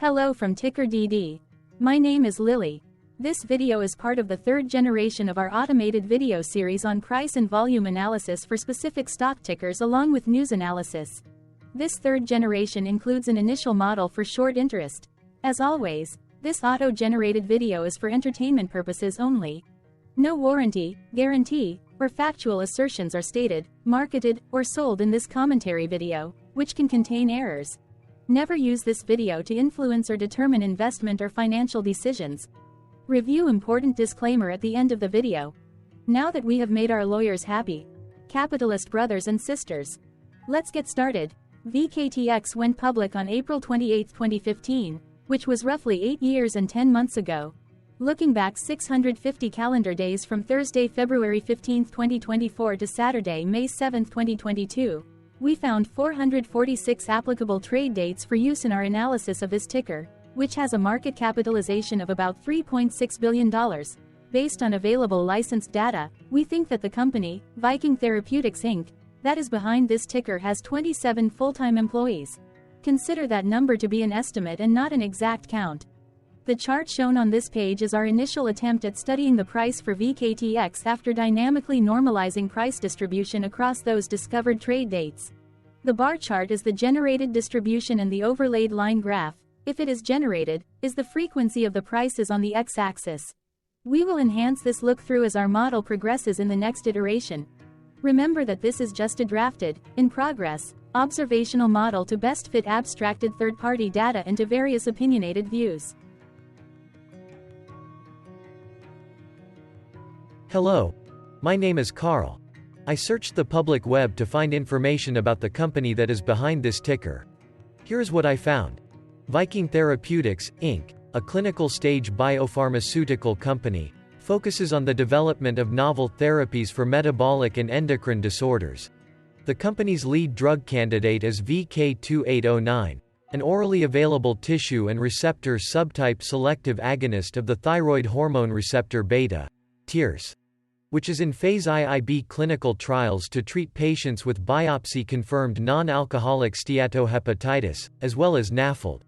Hello from TickerDD. My name is Lily. This video is part of the third generation of our automated video series on price and volume analysis for specific stock tickers along with news analysis. This third generation includes an initial model for short interest. As always, this auto-generated video is for entertainment purposes only. No warranty, guarantee, or factual assertions are stated, marketed, or sold in this commentary video, which can contain errors. Never use this video to influence or determine investment or financial decisions. Review important disclaimer at the end of the video. Now that we have made our lawyers happy, capitalist brothers and sisters, let's get started. VKTX went public on April 28, 2015, which was roughly 8 years and 10 months ago. Looking back 650 calendar days from Thursday, February 15, 2024 to Saturday, May 7, 2022, we found 446 applicable trade dates for use in our analysis of this ticker, which has a market capitalization of about $3.6 billion. Based on available licensed data, we think that the company, Viking Therapeutics Inc., that is behind this ticker has 27 full-time employees. Consider that number to be an estimate and not an exact count. The chart shown on this page is our initial attempt at studying the price for VKTX after dynamically normalizing price distribution across those discovered trade dates. The bar chart is the generated distribution and the overlaid line graph, if it is generated, is the frequency of the prices on the x-axis. We will enhance this look-through as our model progresses in the next iteration. Remember that this is just a drafted, in progress, observational model to best fit abstracted third-party data into various opinionated views. Hello. My name is Carl. I searched the public web to find information about the company that is behind this ticker. Here's what I found. Viking Therapeutics, Inc., a clinical-stage biopharmaceutical company, focuses on the development of novel therapies for metabolic and endocrine disorders. The company's lead drug candidate is VK2809, an orally available tissue and receptor subtype selective agonist of the thyroid hormone receptor beta, TYRS, which is in phase IIb clinical trials to treat patients with biopsy-confirmed non-alcoholic steatohepatitis, as well as NAFLD.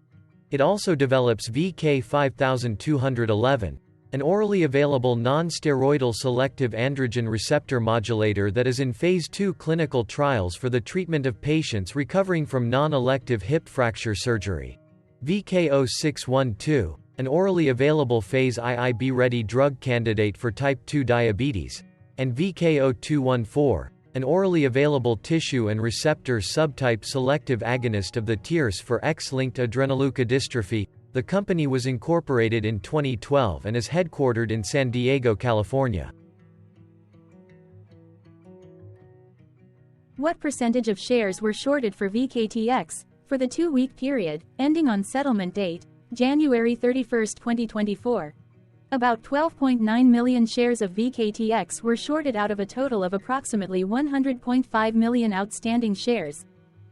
It also develops VK5211, an orally available non-steroidal selective androgen receptor modulator that is in phase 2 clinical trials for the treatment of patients recovering from non-elective hip fracture surgery. VK0612, an orally available phase IIb-ready drug candidate for type 2 diabetes, and VK0214, an orally available tissue and receptor subtype selective agonist of the TYRS for X-linked adrenoleukodystrophy. The company was incorporated in 2012 and is headquartered in San Diego, California. What percentage of shares were shorted for VKTX for the 2-week period, ending on settlement date, January 31, 2024. About 12.9 million shares of VKTX were shorted out of a total of approximately 100.5 million outstanding shares.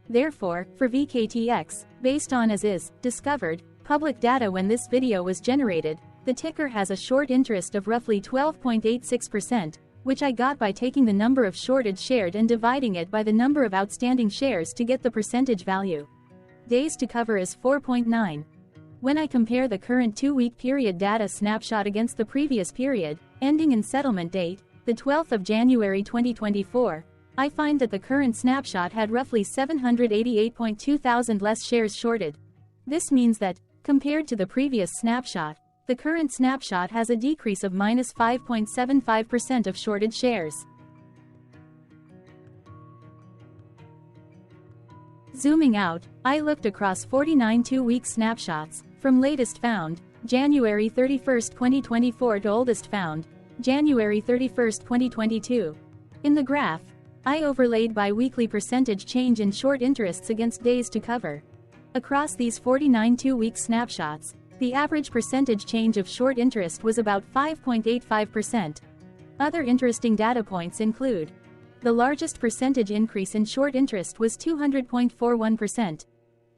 Therefore, for VKTX, based on as is, discovered, public data when this video was generated, the ticker has a short interest of roughly 12.86%, which I got by taking the number of shorted shared and dividing it by the number of outstanding shares to get the percentage value. Days to cover is 4.9. When I compare the current 2-week period data snapshot against the previous period, ending in settlement date, the 12th of January 2024, I find that the current snapshot had roughly 788.2 thousand less shares shorted. This means that, compared to the previous snapshot, the current snapshot has a decrease of minus 5.75% of shorted shares. Zooming out, I looked across 49 2-week snapshots, from latest found, January 31, 2024 to oldest found, January 31, 2022. In the graph, I overlaid bi-weekly percentage change in short interests against days to cover. Across these 49 2-week snapshots, the average percentage change of short interest was about 5.85%. Other interesting data points include: the largest percentage increase in short interest was 200.41%.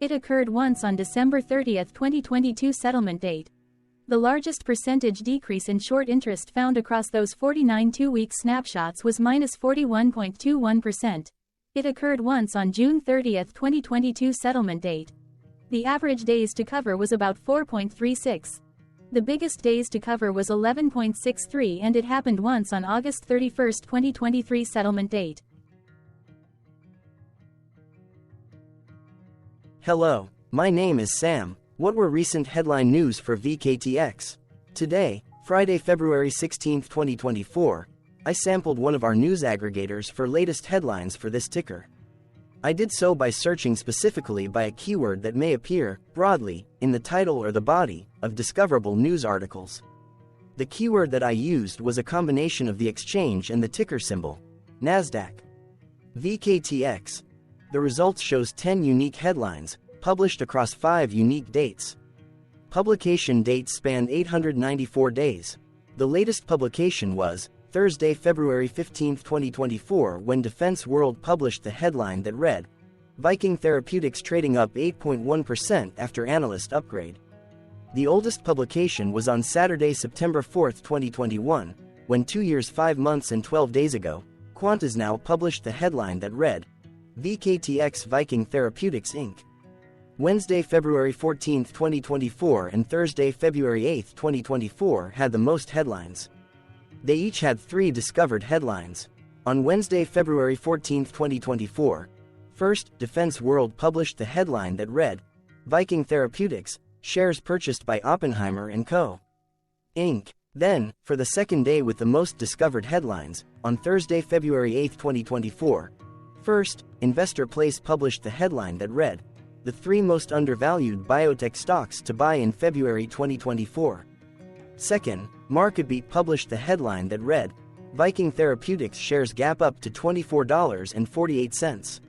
It occurred once on December 30, 2022 settlement date. The largest percentage decrease in short interest found across those 49 2-week snapshots was minus 41.21%. It occurred once on June 30, 2022 settlement date. The average days to cover was about 4.36. The biggest days to cover was 11.63, and it happened once on August 31, 2023 settlement date. Hello, my name is Sam. What were recent headline news for VKTX? Today, Friday, February 16, 2024, I sampled one of our news aggregators for latest headlines for this ticker. I did so by searching specifically by a keyword that may appear, broadly, in the title or the body of discoverable news articles. The keyword that I used was a combination of the exchange and the ticker symbol, NASDAQ. VKTX. The results shows 10 unique headlines, published across 5 unique dates. Publication dates spanned 894 days. The latest publication was Thursday, February 15, 2024, when Defense World published the headline that read, Viking Therapeutics trading up 8.1% after analyst upgrade. The oldest publication was on Saturday, September 4, 2021, when 2 years, 5 months and 12 days ago, Quartile now published the headline that read, VKTX Viking Therapeutics Inc. Wednesday, February 14, 2024 and Thursday, February 8, 2024 had the most headlines. They each had 3 discovered headlines. On Wednesday, February 14, 2024, first, Defense World published the headline that read, Viking Therapeutics, shares purchased by Oppenheimer & Co. Inc. Then, for the second day with the most discovered headlines, on Thursday, February 8, 2024, first, Investor Place published the headline that read, the 3 most undervalued biotech stocks to buy in February 2024. Second, MarketBeat published the headline that read, Viking Therapeutics shares gap up to $24.48.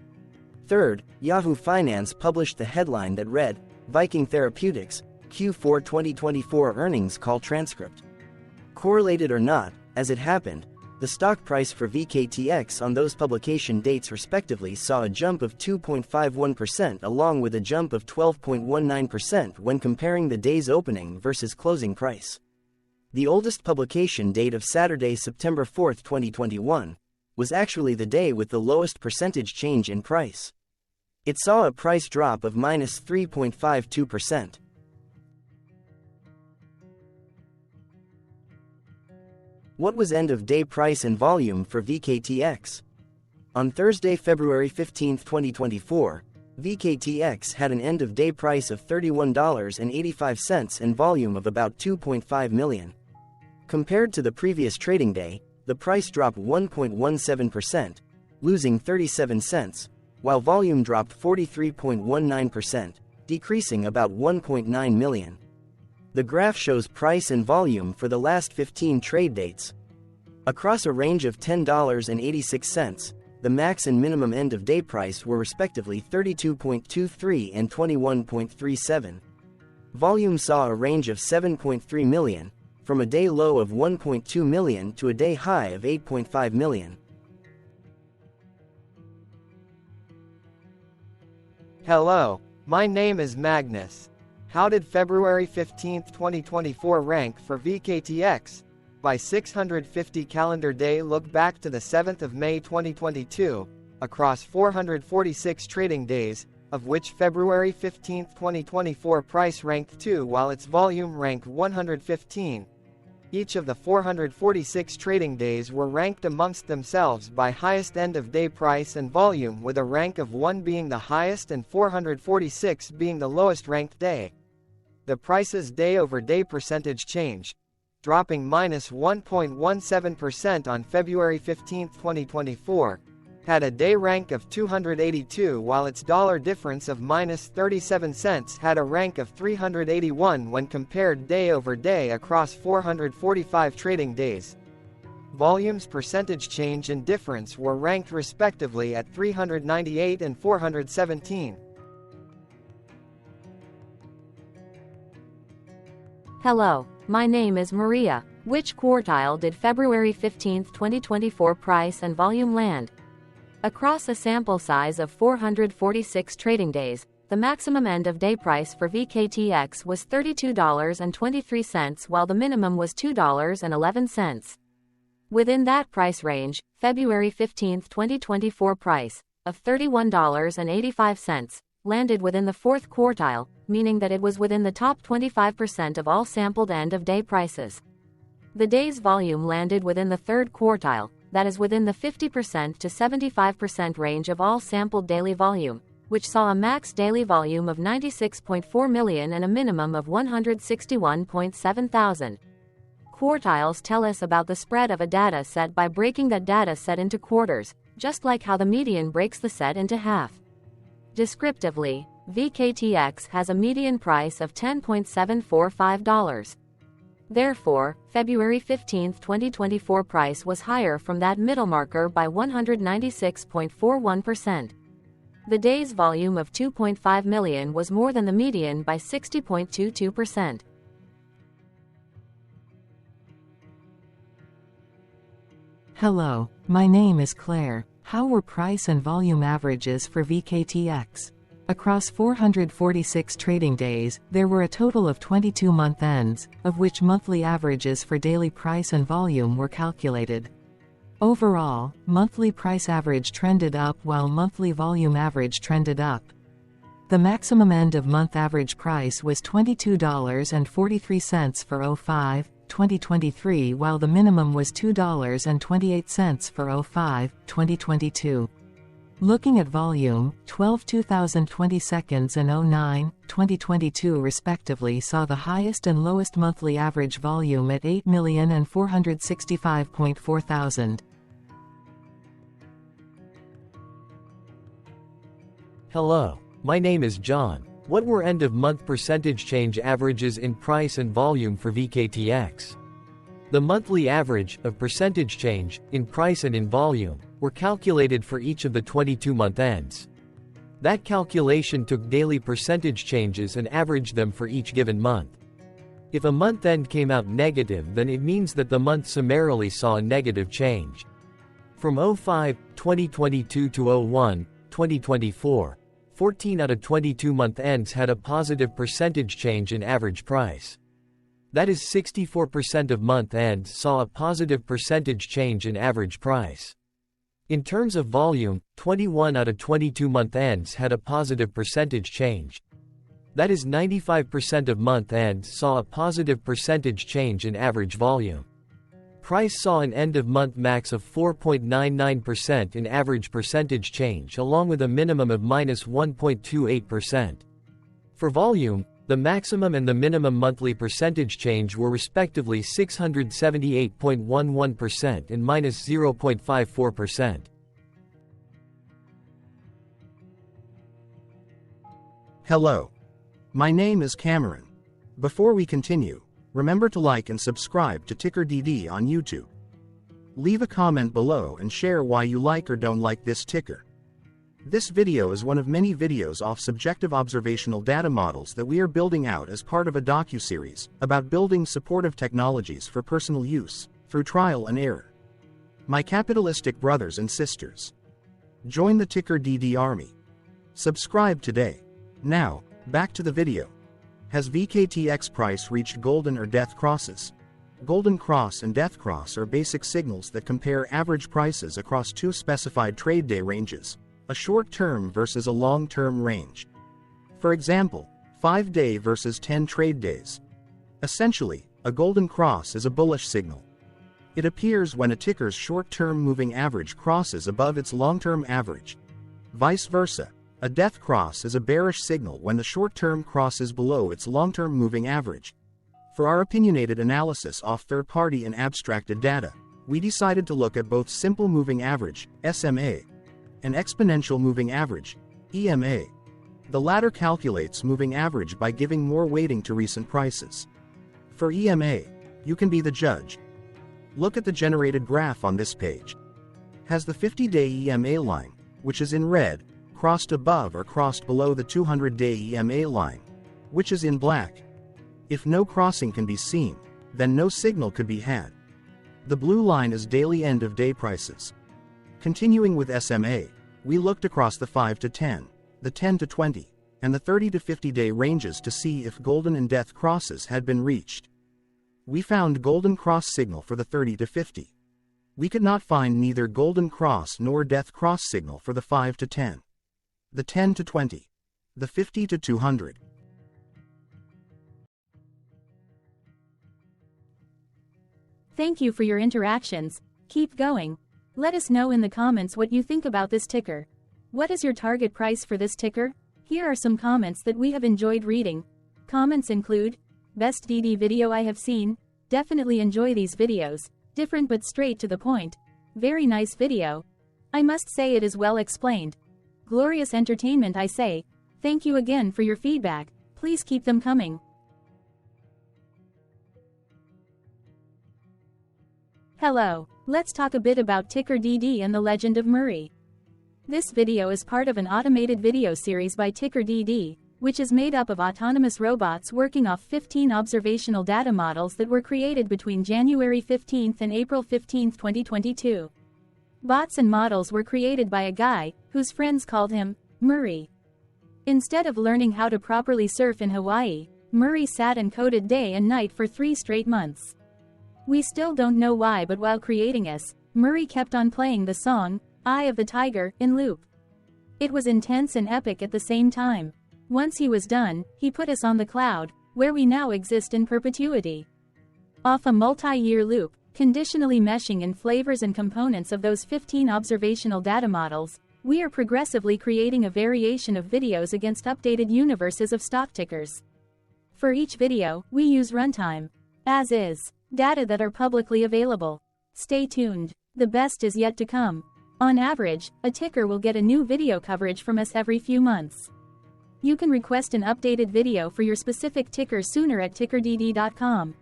Third, Yahoo Finance published the headline that read, Viking Therapeutics, Q4 2024 earnings call transcript. Correlated or not, as it happened, the stock price for VKTX on those publication dates respectively saw a jump of 2.51% along with a jump of 12.19% when comparing the day's opening versus closing price. The oldest publication date of Saturday, September 4, 2021, was actually the day with the lowest percentage change in price. It saw a price drop of minus 3.52%. What was end-of-day price and volume for VKTX? On Thursday, February 15, 2024, VKTX had an end-of-day price of $31.85 and volume of about 2.5 million. Compared to the previous trading day, the price dropped 1.17%, losing 37 cents, while volume dropped 43.19%, decreasing about 1.9 million. The graph shows price and volume for the last 15 trade dates. Across a range of $10.86, the max and minimum end-of-day price were respectively 32.23 and 21.37. Volume saw a range of 7.3 million, from a day low of 1.2 million to a day high of 8.5 million. Hello, my name is Magnus. How did February 15, 2024 rank for VKTX? By 650 calendar day look back to the 7th of May 2022, across 446 trading days, of which February 15, 2024 price ranked 2 while its volume ranked 115. Each of the 446 trading days were ranked amongst themselves by highest end-of-day price and volume, with a rank of 1 being the highest and 446 being the lowest ranked day. The price's day-over-day percentage change, dropping minus 1.17% on February 15, 2024, had a day rank of 282 while its dollar difference of minus 37 cents had a rank of 381 when compared day over day across 445 trading days. Volume's percentage change and difference were ranked respectively at 398 and 417. Hello, my name is Maria. Which quartile did February 15, 2024 price and volume land? Across a sample size of 446 trading days, the maximum end-of-day price for VKTX was $32.23 while the minimum was $2.11. Within that price range, February 15, 2024 price, of $31.85, landed within the fourth quartile, meaning that it was within the top 25% of all sampled end-of-day prices. The day's volume landed within the third quartile, that is within the 50% to 75% range of all sampled daily volume, which saw a max daily volume of 96.4 million and a minimum of 161.7 thousand. Quartiles tell us about the spread of a data set by breaking that data set into quarters, just like how the median breaks the set into half. Descriptively, VKTX has a median price of $10.745. Therefore, February 15, 2024 price was higher from that middle marker by 196.41%. The day's volume of 2.5 million was more than the median by 60.22%. Hello, my name is Claire. How were price and volume averages for VKTX? Across 446 trading days, there were a total of 22 month ends, of which monthly averages for daily price and volume were calculated. Overall, monthly price average trended up while monthly volume average trended up. The maximum end of month average price was $22.43 for 05/2023, while the minimum was $2.28 for 05/2022. Looking at volume, 12/2020 seconds and 09/2022 respectively saw the highest and lowest monthly average volume at 8,465.4 thousand. Hello, my name is John. What were end-of-month percentage change averages in price and volume for VKTX? The monthly average of percentage change in price and in volume were calculated for each of the 22-month ends. That calculation took daily percentage changes and averaged them for each given month. If a month end came out negative, then it means that the month summarily saw a negative change. From 05/2022 to 01/2024, 14 out of 22 month ends had a positive percentage change in average price. That is 64% of month ends saw a positive percentage change in average price. In terms of volume, 21 out of 22 month ends had a positive percentage change. That is 95% of month ends saw a positive percentage change in average volume. Price saw an end-of-month max of 4.99% in average percentage change, along with a minimum of -1.28%. For volume, the maximum and the minimum monthly percentage change were respectively 678.11% and -0.54%. Hello. My name is Cameron. Before we continue, remember to like and subscribe to TickerDD on YouTube. Leave a comment below and share why you like or don't like this ticker. This video is one of many videos off subjective observational data models that we are building out as part of a docu-series about building supportive technologies for personal use, through trial and error. My capitalistic brothers and sisters, join the TickerDD army. Subscribe today. Now, back to the video. Has VKTX price reached golden or death crosses? Golden cross and death cross are basic signals that compare average prices across two specified trade day ranges, a short-term versus a long-term range. For example, 5-day versus 10 trade days. Essentially, a golden cross is a bullish signal. It appears when a ticker's short-term moving average crosses above its long-term average. Vice versa, a death cross is a bearish signal when the short-term crosses below its long-term moving average. For our opinionated analysis off third-party and abstracted data, we decided to look at both simple moving average, SMA, and exponential moving average, EMA. The latter calculates moving average by giving more weighting to recent prices. For EMA, you can be the judge. Look at the generated graph on this page. Has the 50-day EMA line, which is in red, crossed above or crossed below the 200-day EMA line, which is in black? If no crossing can be seen, then no signal could be had. The blue line is daily end-of-day prices. Continuing with SMA, we looked across the 5 to 10, the 10 to 20, and the 30 to 50-day ranges to see if golden and death crosses had been reached. We found golden cross signal for the 30 to 50. We could not find neither golden cross nor death cross signal for the 5 to 10. The 10 to 20. The 50 to 200. Thank you for your interactions. Keep going. Let us know in the comments what you think about this ticker. What is your target price for this ticker? Here are some comments that we have enjoyed reading. Comments include, best DD video I have seen, definitely enjoy these videos, different but straight to the point, very nice video. I must say it is well explained. Glorious entertainment I say, thank you again for your feedback, please keep them coming. Hello, let's talk a bit about TickerDD and the Legend of Murray. This video is part of an automated video series by TickerDD, which is made up of autonomous robots working off 15 observational data models that were created between January 15 and April 15, 2022. Bots and models were created by a guy, whose friends called him Murray. Instead of learning how to properly surf in Hawaii, Murray sat and coded day and night for 3 straight months. We still don't know why, but while creating us, Murray kept on playing the song, Eye of the Tiger, in loop. It was intense and epic at the same time. Once he was done, he put us on the cloud, where we now exist in perpetuity. Off a multi-year loop, conditionally meshing in flavors and components of those 15 observational data models, we are progressively creating a variation of videos against updated universes of stock tickers. For each video, we use runtime, as is, data that are publicly available. Stay tuned. The best is yet to come. On average, a ticker will get a new video coverage from us every few months. You can request an updated video for your specific ticker sooner at TickerDD.com.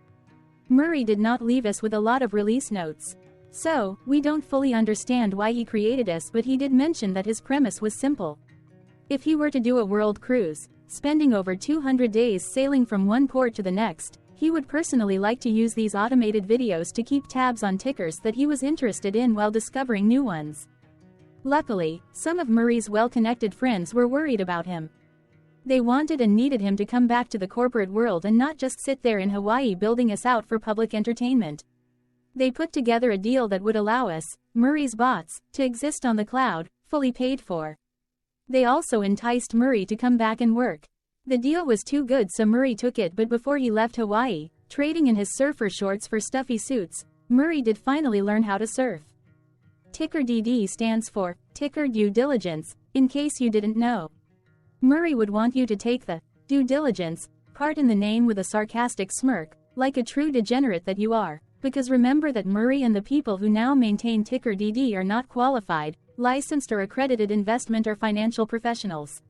Murray did not leave us with a lot of release notes. So, we don't fully understand why he created us, but he did mention that his premise was simple. If he were to do a world cruise, spending over 200 days sailing from one port to the next, he would personally like to use these automated videos to keep tabs on tickers that he was interested in while discovering new ones. Luckily, some of Murray's well-connected friends were worried about him. They wanted and needed him to come back to the corporate world and not just sit there in Hawaii building us out for public entertainment. They put together a deal that would allow us, Murray's bots, to exist on the cloud, fully paid for. They also enticed Murray to come back and work. The deal was too good, so Murray took it, but before he left Hawaii, trading in his surfer shorts for stuffy suits, Murray did finally learn how to surf. TickerDD stands for Ticker Due Diligence, in case you didn't know. Murray would want you to take the due diligence part in the name with a sarcastic smirk, like a true degenerate that you are, because remember that Murray and the people who now maintain TickerDD are not qualified, licensed or accredited investment or financial professionals.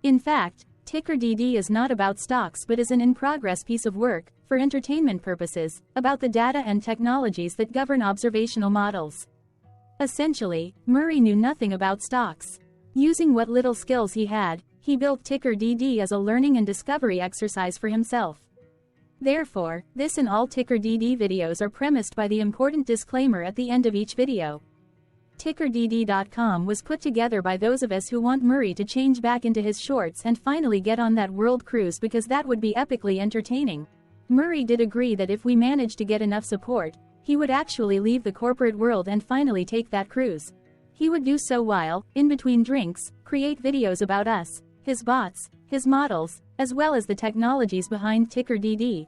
In fact, TickerDD is not about stocks but is an in-progress piece of work, for entertainment purposes, about the data and technologies that govern observational models. Essentially, Murray knew nothing about stocks. Using what little skills he had, he built TickerDD as a learning and discovery exercise for himself. Therefore, this and all TickerDD videos are premised by the important disclaimer at the end of each video. TickerDD.com was put together by those of us who want Murray to change back into his shorts and finally get on that world cruise, because that would be epically entertaining. Murray did agree that if we managed to get enough support, he would actually leave the corporate world and finally take that cruise. He would do so while, in between drinks, create videos about us, his bots, his models, as well as the technologies behind TickerDD.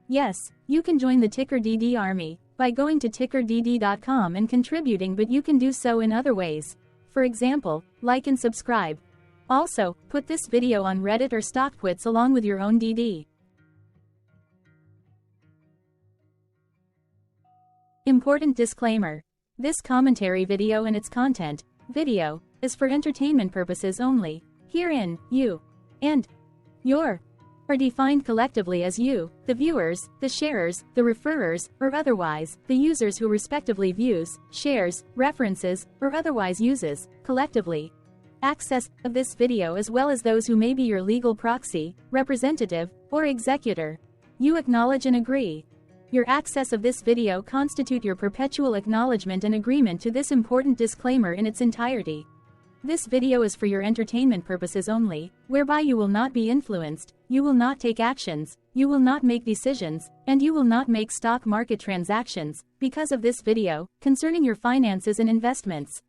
Yes, you can join the TickerDD army by going to TickerDD.com and contributing, but you can do so in other ways. For example, like and subscribe. Also, put this video on Reddit or StockTwits along with your own DD. Important disclaimer. This commentary video and its content, video, is for entertainment purposes only. Herein, you and your are defined collectively as you, the viewers, the sharers, the referrers, or otherwise, the users who respectively views, shares, references, or otherwise uses, collectively, access of this video, as well as those who may be your legal proxy, representative, or executor. You acknowledge and agree. Your access of this video constitute your perpetual acknowledgement and agreement to this important disclaimer in its entirety. This video is for your entertainment purposes only, whereby you will not be influenced, you will not take actions, you will not make decisions, and you will not make stock market transactions, because of this video, concerning your finances and investments.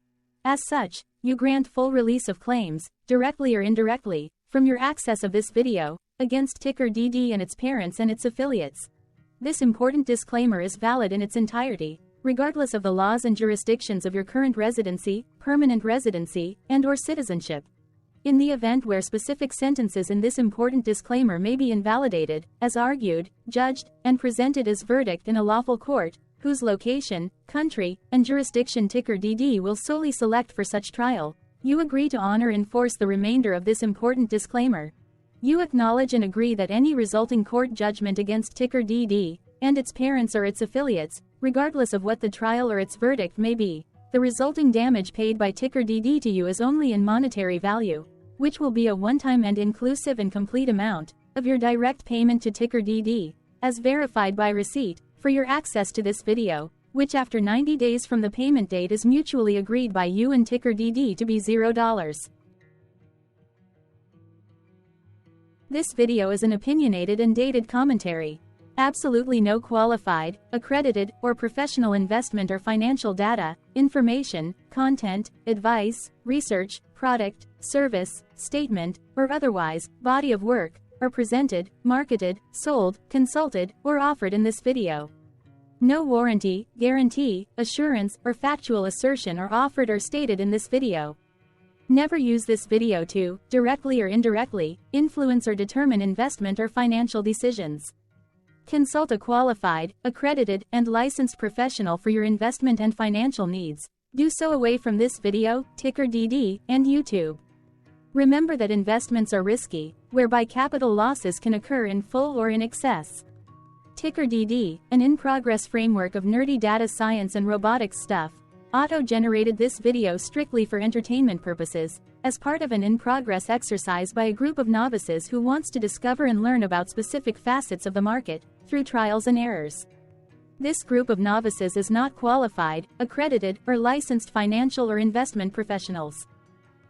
As such, you grant full release of claims, directly or indirectly, from your access of this video, against TickerDD and its parents and its affiliates. This important disclaimer is valid in its entirety, regardless of the laws and jurisdictions of your current residency, permanent residency, and/or citizenship. In the event where specific sentences in this important disclaimer may be invalidated, as argued, judged, and presented as verdict in a lawful court, whose location, country, and jurisdiction TickerDD will solely select for such trial, you agree to honor and enforce the remainder of this important disclaimer. You acknowledge and agree that any resulting court judgment against TickerDD, and its parents or its affiliates, regardless of what the trial or its verdict may be, the resulting damage paid by TickerDD to you is only in monetary value, which will be a one-time and inclusive and complete amount of your direct payment to TickerDD, as verified by receipt, for your access to this video, which after 90 days from the payment date is mutually agreed by you and TickerDD to be $0. This video is an opinionated and dated commentary. Absolutely no qualified, accredited, or professional investment or financial data, information, content, advice, research, product, service, statement, or otherwise, body of work, are presented, marketed, sold, consulted, or offered in this video. No warranty, guarantee, assurance, or factual assertion are offered or stated in this video. Never use this video to, directly or indirectly, influence or determine investment or financial decisions. Consult a qualified, accredited, and licensed professional for your investment and financial needs. Do so away from this video, TickerDD, and YouTube. Remember that investments are risky, whereby capital losses can occur in full or in excess. TickerDD, an in-progress framework of nerdy data science and robotics stuff, auto-generated this video strictly for entertainment purposes, as part of an in-progress exercise by a group of novices who wants to discover and learn about specific facets of the market, through trials and errors. This group of novices is not qualified, accredited, or licensed financial or investment professionals.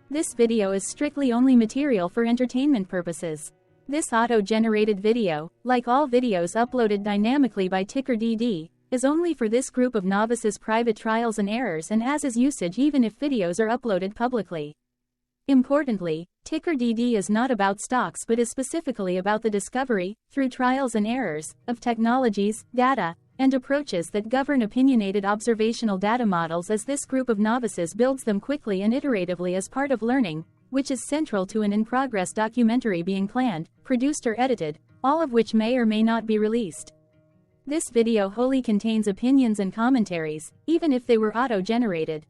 This video is strictly only material for entertainment purposes. This auto-generated video, like all videos uploaded dynamically by TickerDD, is only for this group of novices' private trials and errors and as is usage even if videos are uploaded publicly. Importantly, TickerDD is not about stocks but is specifically about the discovery, through trials and errors, of technologies, data, and approaches that govern opinionated observational data models as this group of novices builds them quickly and iteratively as part of learning, which is central to an in-progress documentary being planned, produced or edited, all of which may or may not be released. This video wholly contains opinions and commentaries, even if they were auto-generated.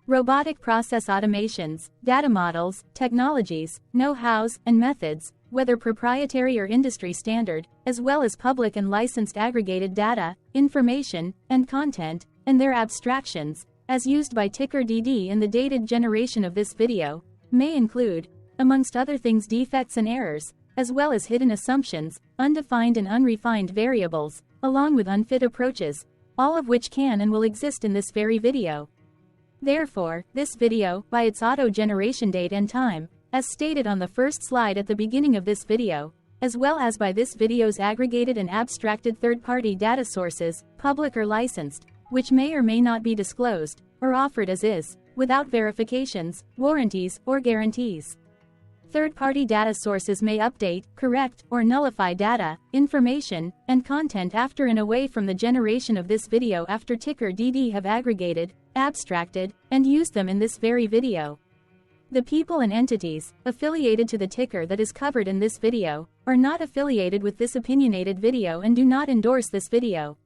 Robotic process automations, data models, technologies, know-hows, and methods, whether proprietary or industry standard, as well as public and licensed aggregated data, information, and content, and their abstractions, as used by TickerDD in the dated generation of this video, may include, amongst other things, defects and errors, as well as hidden assumptions, undefined and unrefined variables, along with unfit approaches, all of which can and will exist in this very video. Therefore, this video, by its auto-generation date and time, as stated on the first slide at the beginning of this video, as well as by this video's aggregated and abstracted third-party data sources, public or licensed, which may or may not be disclosed, or offered as is, without verifications, warranties, or guarantees. Third-party data sources may update, correct, or nullify data, information, and content after and away from the generation of this video after TickerDD have aggregated, abstracted, and used them in this very video. The people and entities, affiliated to the ticker that is covered in this video, are not affiliated with this opinionated video and do not endorse this video.